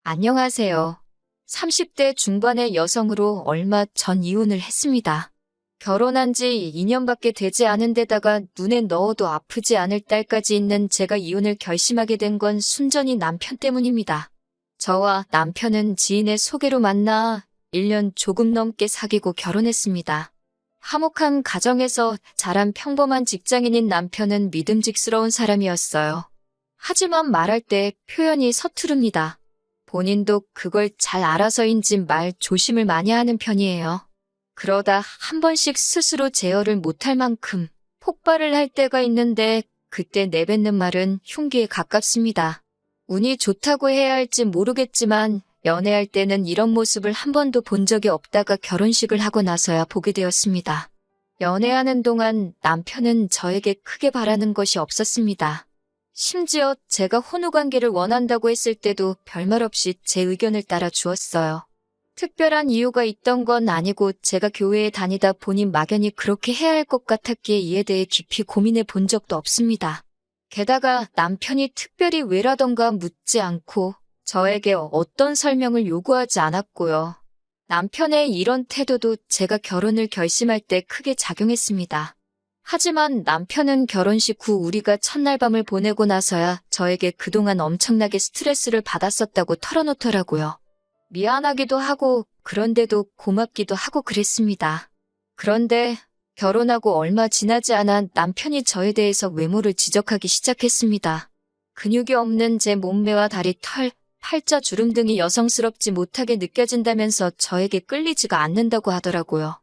안녕하세요. 30대 중반의 여성으로 얼마 전 이혼을 했습니다. 결혼한 지 2년밖에 되지 않은 데다가 눈에 넣어도 아프지 않을 딸까지 있는 제가 이혼을 결심하게 된 건 순전히 남편 때문입니다. 저와 남편은 지인의 소개로 만나 1년 조금 넘게 사귀고 결혼했습니다. 화목한 가정에서 자란 평범한 직장인인 남편은 믿음직스러운 사람이었어요. 하지만 말할 때 표현이 서투릅니다. 본인도 그걸 잘 알아서인지 말 조심을 많이 하는 편이에요. 그러다 한 번씩 스스로 제어를 못할 만큼 폭발을 할 때가 있는데 그때 내뱉는 말은 흉기에 가깝습니다. 운이 좋다고 해야 할지 모르겠지만 연애할 때는 이런 모습을 한 번도 본 적이 없다가 결혼식을 하고 나서야 보게 되었습니다. 연애하는 동안 남편은 저에게 크게 바라는 것이 없었습니다. 심지어 제가 혼후관계를 원한다고 했을 때도 별말 없이 제 의견을 따라 주었어요. 특별한 이유가 있던 건 아니고 제가 교회에 다니다 보니 막연히 그렇게 해야 할 것 같았기에 이에 대해 깊이 고민해 본 적도 없습니다. 게다가 남편이 특별히 왜라던가 묻지 않고 저에게 어떤 설명을 요구하지 않았고요. 남편의 이런 태도도 제가 결혼을 결심할 때 크게 작용했습니다. 하지만 남편은 결혼식 후 우리가 첫날 밤을 보내고 나서야 저에게 그동안 엄청나게 스트레스를 받았었다고 털어놓더라고요. 미안하기도 하고 그런데도 고맙기도 하고 그랬습니다. 그런데 결혼하고 얼마 지나지 않아 남편이 저에 대해서 외모를 지적하기 시작했습니다. 근육이 없는 제 몸매와 다리, 털, 팔자, 주름 등이 여성스럽지 못하게 느껴진다면서 저에게 끌리지가 않는다고 하더라고요.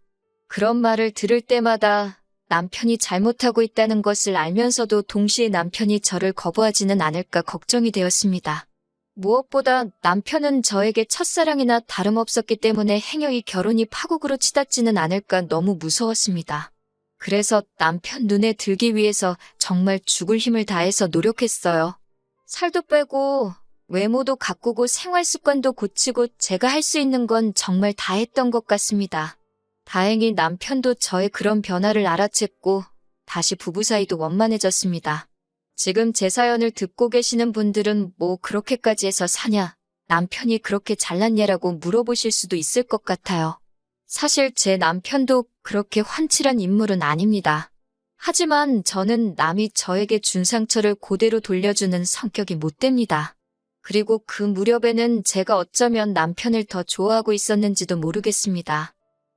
그런 말을 들을 때마다 남편이 잘못하고 있다는 것을 알면서도 동시에 남편이 저를 거부하지는 않을까 걱정이 되었습니다. 무엇보다 남편은 저에게 첫사랑이나 다름없었기 때문에 행여이 결혼이 파국으로 치닫지는 않을까 너무 무서웠습니다. 그래서 남편 눈에 들기 위해서 정말 죽을 힘을 다해서 노력했어요. 살도 빼고 외모도 가꾸고 생활 습관도 고치고 제가 할 수 있는 건 정말 다 했던 것 같습니다. 다행히 남편도 저의 그런 변화를 알아챘고 다시 부부 사이도 원만해졌습니다. 지금 제 사연을 듣고 계시는 분들은 뭐 그렇게까지 해서 사냐, 남편이 그렇게 잘났냐라고 물어보실 수도 있을 것 같아요. 사실 제 남편도 그렇게 환칠한 인물은 아닙니다. 하지만 저는 남이 저에게 준 상처를 그대로 돌려주는 성격이 못 됩니다. 그리고 그 무렵에는 제가 어쩌면 남편을 더 좋아하고 있었는지도 모르겠습니다.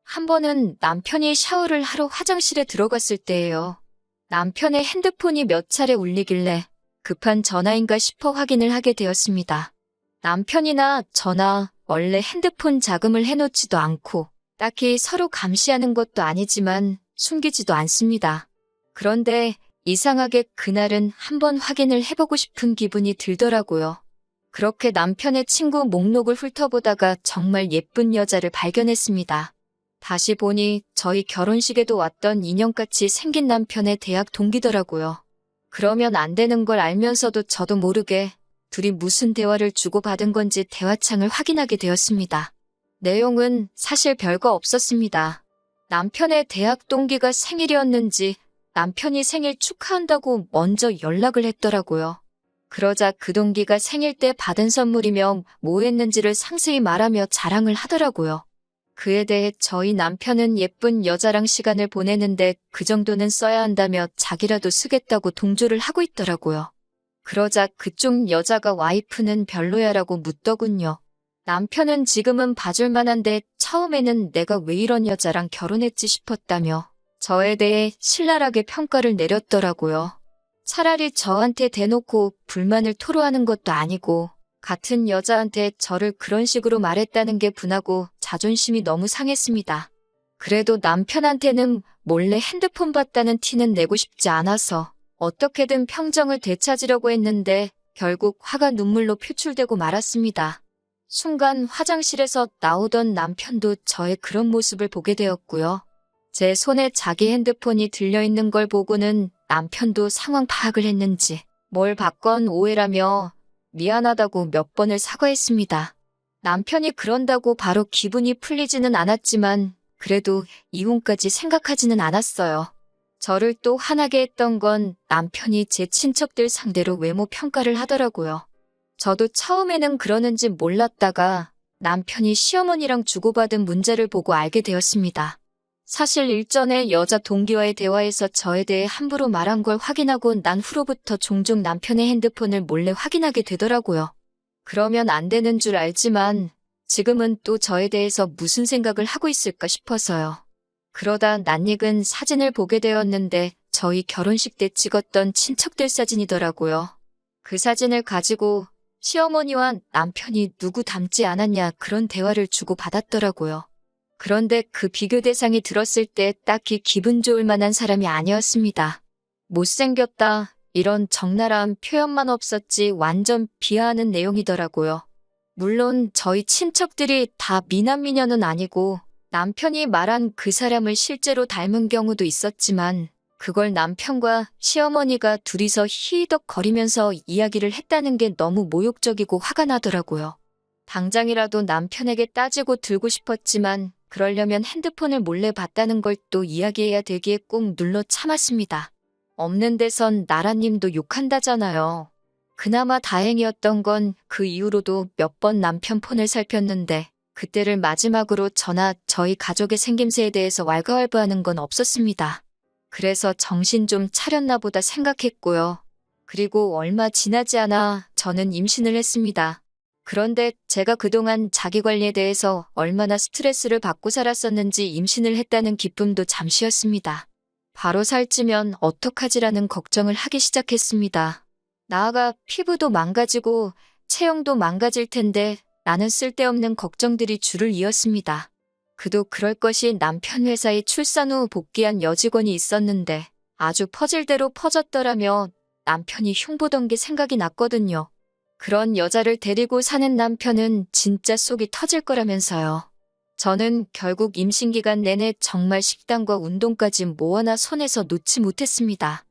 한 번은 남편이 샤워를 하러 화장실에 들어갔을 때예요. 남편의 핸드폰이 몇 차례 울리길래 급한 전화인가 싶어 확인을 하게 되었습니다. 남편이나 저나 원래 핸드폰 자금을 해놓지도 않고 딱히 서로 감시하는 것도 아니지만 숨기지도 않습니다. 그런데 이상하게 그날은 한번 확인을 해보고 싶은 기분이 들더라고요. 그렇게 남편의 친구 목록을 훑어보다가 정말 예쁜 여자를 발견했습니다. 다시 보니 저희 결혼식에도 왔던 인형같이 생긴 남편의 대학 동기더라고요. 그러면 안 되는 걸 알면서도 저도 모르게 둘이 무슨 대화를 주고받은 건지 대화창을 확인하게 되었습니다. 내용은 사실 별거 없었습니다. 남편의 대학 동기가 생일이었는지 남편이 생일 축하한다고 먼저 연락을 했더라고요. 그러자 그 동기가 생일 때 받은 선물이며 뭐 했는지를 상세히 말하며 자랑을 하더라고요. 그에 대해 저희 남편은 예쁜 여자랑 시간을 보내는데 그 정도는 써야 한다며 자기라도 쓰겠다고 동조를 하고 있더라고요. 그러자 그쪽 여자가 와이프는 별로야라고 묻더군요. 남편은 지금은 봐줄 만한데 처음에는 내가 왜 이런 여자랑 결혼했지 싶었다며 저에 대해 신랄하게 평가를 내렸더라고요. 차라리 저한테 대놓고 불만을 토로하는 것도 아니고 같은 여자한테 저를 그런 식으로 말했다는 게 분하고 자존심이 너무 상했습니다. 그래도 남편한테는 몰래 핸드폰 봤다는 티는 내고 싶지 않아서 어떻게든 평정을 되찾으려고 했는데 결국 화가 눈물로 표출되고 말았습니다. 순간 화장실에서 나오던 남편도 저의 그런 모습을 보게 되었고요. 제 손에 자기 핸드폰이 들려있는 걸 보고는 남편도 상황 파악을 했는지 뭘 봤건 오해라며 미안하다고 몇 번을 사과했습니다. 남편이 그런다고 바로 기분이 풀리지는 않았지만 그래도 이혼까지 생각하지는 않았어요. 저를 또 화나게 했던 건 남편이 제 친척들 상대로 외모 평가를 하더라고요. 저도 처음에는 그러는지 몰랐다가 남편이 시어머니랑 주고받은 문자를 보고 알게 되었습니다. 사실 일전에 여자 동기와의 대화에서 저에 대해 함부로 말한 걸 확인하고 난 후로부터 종종 남편의 핸드폰을 몰래 확인하게 되더라고요. 그러면 안 되는 줄 알지만 지금은 또 저에 대해서 무슨 생각을 하고 있을까 싶어서요. 그러다 낯익은 사진을 보게 되었는데 저희 결혼식 때 찍었던 친척들 사진이더라고요. 그 사진을 가지고 시어머니와 남편이 누구 닮지 않았냐 그런 대화를 주고받았더라고요. 그런데 그 비교 대상이 들었을 때 딱히 기분 좋을 만한 사람이 아니었습니다. 못생겼다 이런 적나라한 표현만 없었지 완전 비하하는 내용이더라고요. 물론 저희 친척들이 다 미남미녀는 아니고 남편이 말한 그 사람을 실제로 닮은 경우도 있었지만 그걸 남편과 시어머니가 둘이서 히히덕거리면서 이야기를 했다는 게 너무 모욕적이고 화가 나더라고요. 당장이라도 남편에게 따지고 들고 싶었지만 그러려면 핸드폰을 몰래 봤다는 걸 또 이야기해야 되기에 꾹 눌러 참았습니다. 없는 데선 나라님도 욕한다잖아요. 그나마 다행이었던 건 그 이후로도 몇 번 남편 폰을 살폈는데 그때를 마지막으로 저나 저희 가족의 생김새에 대해서 왈가왈부하는 건 없었습니다. 그래서 정신 좀 차렸나 보다 생각했고요. 그리고 얼마 지나지 않아 저는 임신을 했습니다. 그런데 제가 그동안 자기관리에 대해서 얼마나 스트레스를 받고 살았었는지 임신을 했다는 기쁨도 잠시였습니다. 바로 살찌면 어떡하지라는 걱정을 하기 시작했습니다. 나아가 피부도 망가지고 체형도 망가질 텐데 나는 쓸데없는 걱정들이 줄을 이었습니다. 그도 그럴 것이 남편 회사에 출산 후 복귀한 여직원이 있었는데 아주 퍼질대로 퍼졌더라며 남편이 흉보던 게 생각이 났거든요. 그런 여자를 데리고 사는 남편은 진짜 속이 터질 거라면서요. 저는 결국 임신 기간 내내 정말 식단과 운동까지 뭐 하나 손에서 놓지 못했습니다.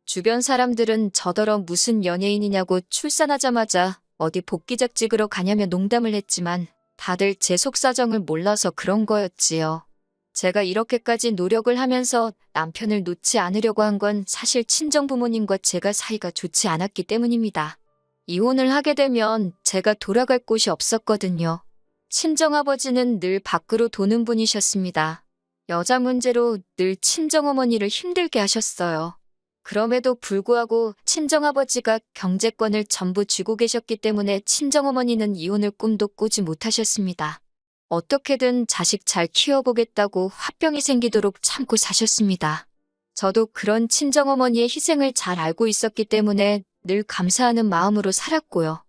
주변 사람들은 저더러 무슨 연예인이냐고 출산하자마자 어디 복귀작 찍으러 가냐며 농담을 했지만 다들 제 속사정을 몰라서 그런 거였지요. 제가 이렇게까지 노력을 하면서 남편을 놓지 않으려고 한 건 사실 친정부모님과 제가 사이가 좋지 않았기 때문입니다. 이혼을 하게 되면 제가 돌아갈 곳이 없었거든요. 친정아버지는 늘 밖으로 도는 분이셨습니다. 여자 문제로 늘 친정어머니를 힘들게 하셨어요. 그럼에도 불구하고 친정아버지가 경제권을 전부 쥐고 계셨기 때문에 친정어머니는 이혼을 꿈도 꾸지 못하셨습니다. 어떻게든 자식 잘 키워보겠다고 화병이 생기도록 참고 사셨습니다. 저도 그런 친정어머니의 희생을 잘 알고 있었기 때문에 늘 감사하는 마음으로 살았고요.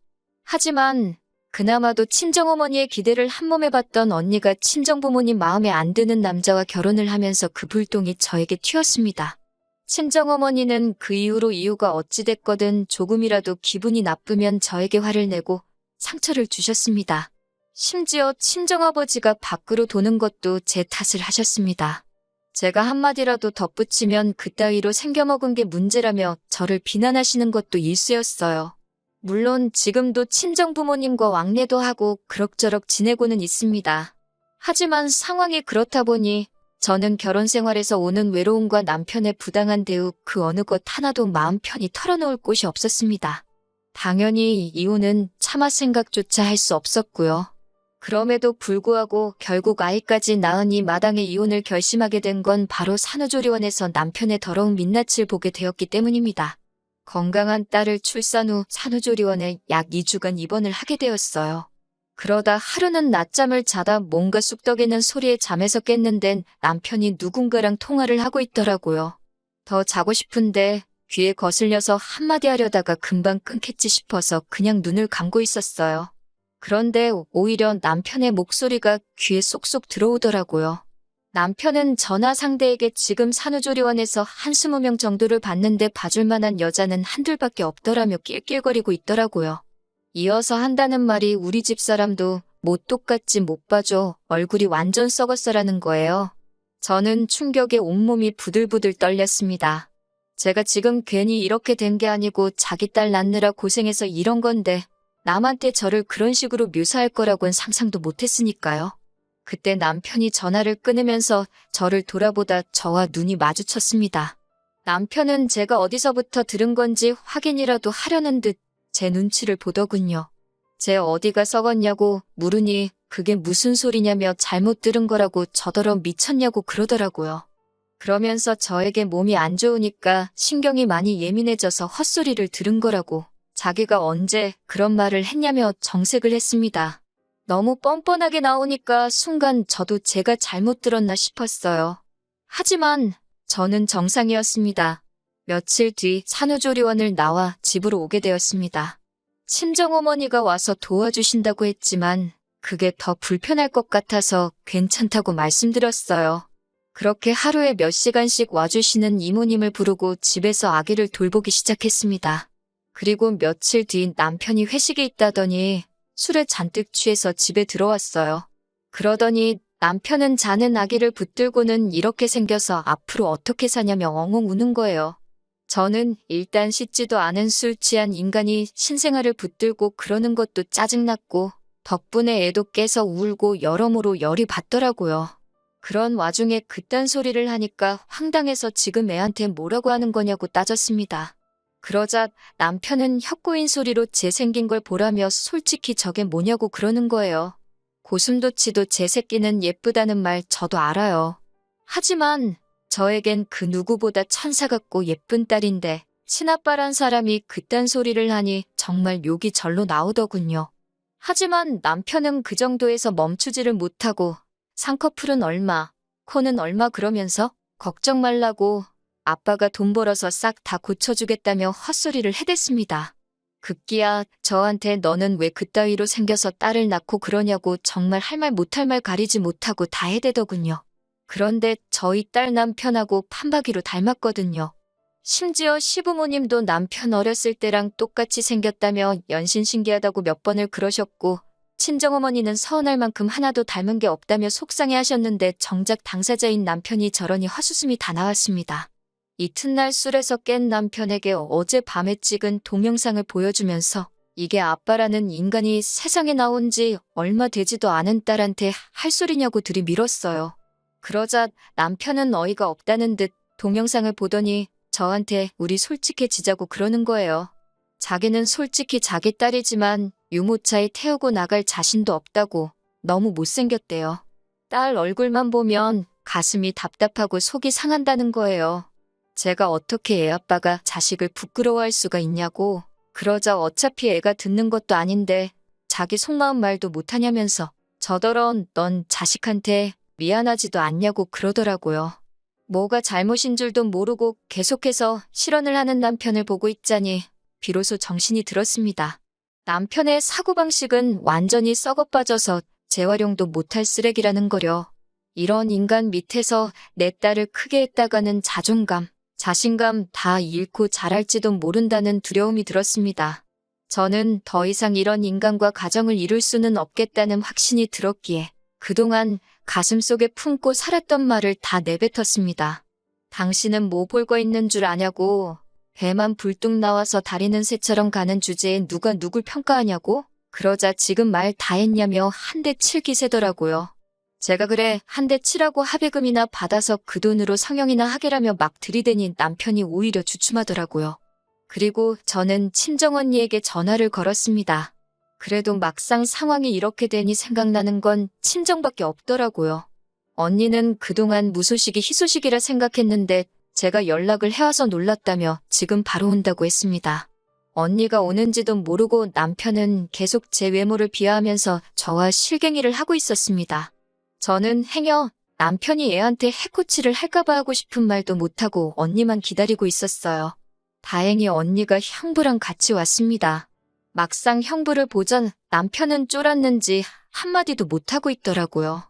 하지만 그나마도 친정어머니의 기대를 한몸에 봤던 언니가 친정부모님 마음에 안 드는 남자와 결혼을 하면서 그 불똥이 저에게 튀었습니다. 친정어머니는 그 이후로 이유가 어찌됐거든 조금이라도 기분이 나쁘면 저에게 화를 내고 상처를 주셨습니다. 심지어 친정아버지가 밖으로 도는 것도 제 탓을 하셨습니다. 제가 한마디라도 덧붙이면 그따위로 생겨먹은 게 문제라며 저를 비난하시는 것도 일쑤였어요. 물론 지금도 친정부모님과 왕래도 하고 그럭저럭 지내고는 있습니다. 하지만 상황이 그렇다 보니 저는 결혼 생활에서 오는 외로움과 남편의 부당한 대우 그 어느 것 하나도 마음 편히 털어놓을 곳이 없었습니다. 당연히 이혼은 참아 생각조차 할 수 없었고요. 그럼에도 불구하고 결국 아이까지 낳으니 마당에 이혼을 결심하게 된 건 바로 산후조리원에서 남편의 더러운 민낯을 보게 되었기 때문입니다. 건강한 딸을 출산 후 산후조리원에 약 2주간 입원을 하게 되었어요. 그러다 하루는 낮잠을 자다 뭔가 쑥덕이는 소리에 잠에서 깼는데 남편이 누군가랑 통화를 하고 있더라고요. 더 자고 싶은데 귀에 거슬려서 한마디 하려다가 금방 끊겠지 싶어서 그냥 눈을 감고 있었어요. 그런데 오히려 남편의 목소리가 귀에 쏙쏙 들어오더라고요. 남편은 전화 상대에게 지금 산후조리원에서 한 20명 정도를 봤는데 봐줄 만한 여자는 한둘밖에 없더라며 낄낄거리고 있더라고요. 이어서 한다는 말이 우리 집 사람도 뭐 똑같지 못 봐줘 얼굴이 완전 썩었어라는 거예요. 저는 충격에 온몸이 부들부들 떨렸습니다. 제가 지금 괜히 이렇게 된 게 아니고 자기 딸 낳느라 고생해서 이런 건데 남한테 저를 그런 식으로 묘사할 거라고는 상상도 못했으니까요. 그때 남편이 전화를 끊으면서 저를 돌아보다 저와 눈이 마주쳤습니다. 남편은 제가 어디서부터 들은 건지 확인이라도 하려는 듯 제 눈치를 보더군요. 제 어디가 썩었냐고 물으니 그게 무슨 소리냐며 잘못 들은 거라고 저더러 미쳤냐고 그러더라고요. 그러면서 저에게 몸이 안 좋으니까 신경이 많이 예민해져서 헛소리를 들은 거라고 자기가 언제 그런 말을 했냐며 정색을 했습니다. 너무 뻔뻔하게 나오니까 순간 저도 제가 잘못 들었나 싶었어요. 하지만 저는 정상이었습니다. 며칠 뒤 산후조리원을 나와 집으로 오게 되었습니다. 친정어머니가 와서 도와주신다고 했지만 그게 더 불편할 것 같아서 괜찮다고 말씀드렸어요. 그렇게 하루에 몇 시간씩 와주시는 이모님을 부르고 집에서 아기를 돌보기 시작했습니다. 그리고 며칠 뒤 남편이 회식에 있다더니 술에 잔뜩 취해서 집에 들어왔어요. 그러더니 남편은 자는 아기를 붙들고는 이렇게 생겨서 앞으로 어떻게 사냐며 엉엉 우는 거예요. 저는 일단 씻지도 않은 술 취한 인간이 신생아를 붙들고 그러는 것도 짜증났고 덕분에 애도 깨서 울고 여러모로 열이 받더라고요. 그런 와중에 그딴 소리를 하니까 황당해서 지금 애한테 뭐라고 하는 거냐고 따졌습니다. 그러자 남편은 혀꼬인 소리로 제 생긴 걸 보라며 솔직히 저게 뭐냐고 그러는 거예요. 고슴도치도 제 새끼는 예쁘다는 말 저도 알아요. 하지만 저에겐 그 누구보다 천사 같고 예쁜 딸인데 친아빠란 사람이 그딴 소리를 하니 정말 욕이 절로 나오더군요. 하지만 남편은 그 정도에서 멈추지를 못하고 쌍꺼풀은 얼마, 코는 얼마 그러면서 걱정 말라고 아빠가 돈 벌어서 싹 다 고쳐주겠다며 헛소리를 해댔습니다. 급기야 저한테 너는 왜 그따위로 생겨서 딸을 낳고 그러냐고 정말 할 말 못할 말 가리지 못하고 다 해대더군요. 그런데 저희 딸 남편하고 판박이로 닮았거든요. 심지어 시부모님도 남편 어렸을 때랑 똑같이 생겼다며 연신 신기하다고 몇 번을 그러셨고 친정어머니는 서운할 만큼 하나도 닮은 게 없다며 속상해하셨는데 정작 당사자인 남편이 저러니 헛웃음이 다 나왔습니다. 이튿날 술에서 깬 남편에게 어젯밤에 찍은 동영상을 보여주면서 이게 아빠라는 인간이 세상에 나온 지 얼마 되지도 않은 딸한테 할 소리냐고 들이밀었어요. 그러자 남편은 어이가 없다는 듯 동영상을 보더니 저한테 우리 솔직해지자고 그러는 거예요. 자기는 솔직히 자기 딸이지만 유모차에 태우고 나갈 자신도 없다고 너무 못생겼대요. 딸 얼굴만 보면 가슴이 답답하고 속이 상한다는 거예요. 제가 어떻게 애 아빠가 자식을 부끄러워할 수가 있냐고. 그러자 어차피 애가 듣는 것도 아닌데 자기 속마음 말도 못하냐면서 저더러 넌 자식한테 미안하지도 않냐고 그러더라고요. 뭐가 잘못인 줄도 모르고 계속해서 실언을 하는 남편을 보고 있자니 비로소 정신이 들었습니다. 남편의 사고방식은 완전히 썩어빠져서 재활용도 못할 쓰레기라는 거려. 이런 인간 밑에서 내 딸을 크게 했다가는 자존감, 자신감 다 잃고 자랄지도 모른다는 두려움이 들었습니다. 저는 더 이상 이런 인간과 가정을 이룰 수는 없겠다는 확신이 들었기에 그동안 가슴속에 품고 살았던 말을 다 내뱉었습니다. 당신은 뭐 볼거 있는 줄 아냐고. 배만 불뚝 나와서 다리는 새처럼 가는 주제에 누가 누굴 평가하냐고? 그러자 지금 말 다 했냐며 한 대 칠 기세더라고요. 제가 그래 한 대 치라고 합의금이나 받아서 그 돈으로 성형이나 하게라며 막 들이대니 남편이 오히려 주춤하더라고요. 그리고 저는 친정언니에게 전화를 걸었습니다. 그래도 막상 상황이 이렇게 되니 생각나는 건 친정밖에 없더라고요. 언니는 그동안 무소식이 희소식이라 생각했는데 제가 연락을 해와서 놀랐다며 지금 바로 온다고 했습니다. 언니가 오는지도 모르고 남편은 계속 제 외모를 비하하면서 저와 실갱이를 하고 있었습니다. 저는 행여 남편이 애한테 해코치를 할까봐 하고 싶은 말도 못하고 언니만 기다리고 있었어요. 다행히 언니가 형부랑 같이 왔습니다. 막상 형부를 보자 남편은 쫄았는지 한마디도 못하고 있더라고요.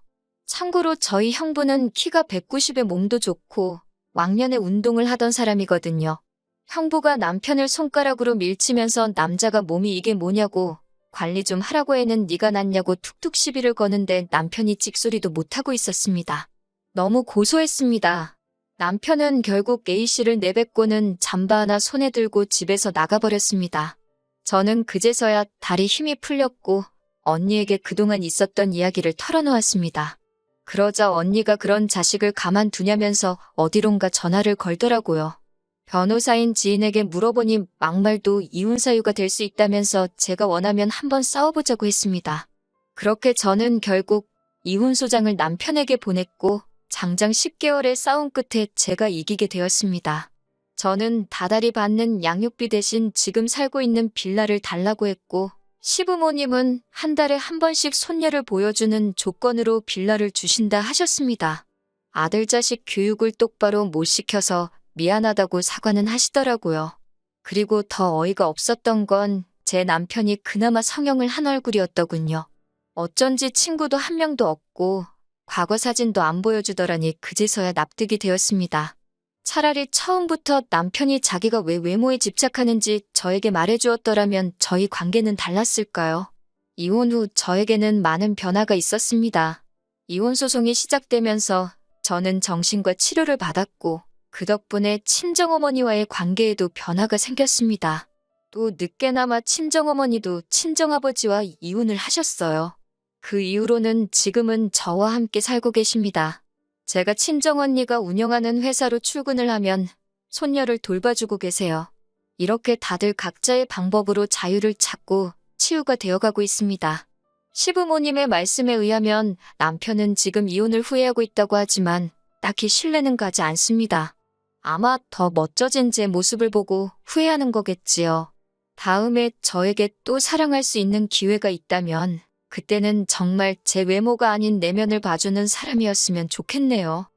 참고로 저희 형부는 키가 190에 몸도 좋고 왕년에 운동을 하던 사람이거든요. 형부가 남편을 손가락으로 밀치면서 남자가 몸이 이게 뭐냐고 관리 좀 하라고 해는 네가 낫냐고 툭툭 시비를 거는데 남편이 찍소리도 못하고 있었습니다. 너무 고소했습니다. 남편은 결국 A씨를 내뱉고는 잠바 하나 손에 들고 집에서 나가버렸습니다. 저는 그제서야 다리 힘이 풀렸고 언니에게 그동안 있었던 이야기를 털어놓았습니다. 그러자 언니가 그런 자식을 가만두냐면서 어디론가 전화를 걸더라고요. 변호사인 지인에게 물어보니 막말도 이혼 사유가 될 수 있다면서 제가 원하면 한번 싸워보자고 했습니다. 그렇게 저는 결국 이혼 소장을 남편에게 보냈고 장장 10개월의 싸움 끝에 제가 이기게 되었습니다. 저는 다달이 받는 양육비 대신 지금 살고 있는 빌라를 달라고 했고 시부모님은 한 달에 한 번씩 손녀를 보여주는 조건으로 빌라를 주신다 하셨습니다. 아들 자식 교육을 똑바로 못 시켜서 미안하다고 사과는 하시더라고요. 그리고 더 어이가 없었던 건 제 남편이 그나마 성형을 한 얼굴이었더군요. 어쩐지 친구도 한 명도 없고 과거 사진도 안 보여주더라니 그제서야 납득이 되었습니다. 차라리 처음부터 남편이 자기가 왜 외모에 집착하는지 저에게 말해주었더라면 저희 관계는 달랐을까요? 이혼 후 저에게는 많은 변화가 있었습니다. 이혼 소송이 시작되면서 저는 정신과 치료를 받았고 그 덕분에 친정어머니와의 관계에도 변화가 생겼습니다. 또 늦게나마 친정어머니도 친정아버지와 이혼을 하셨어요. 그 이후로는 지금은 저와 함께 살고 계십니다. 제가 친정언니가 운영하는 회사로 출근을 하면 손녀를 돌봐주고 계세요. 이렇게 다들 각자의 방법으로 자유를 찾고 치유가 되어가고 있습니다. 시부모님의 말씀에 의하면 남편은 지금 이혼을 후회하고 있다고 하지만 딱히 신뢰는 가지 않습니다. 아마 더 멋져진 제 모습을 보고 후회하는 거겠지요. 다음에 저에게 또 사랑할 수 있는 기회가 있다면 그때는 정말 제 외모가 아닌 내면을 봐주는 사람이었으면 좋겠네요.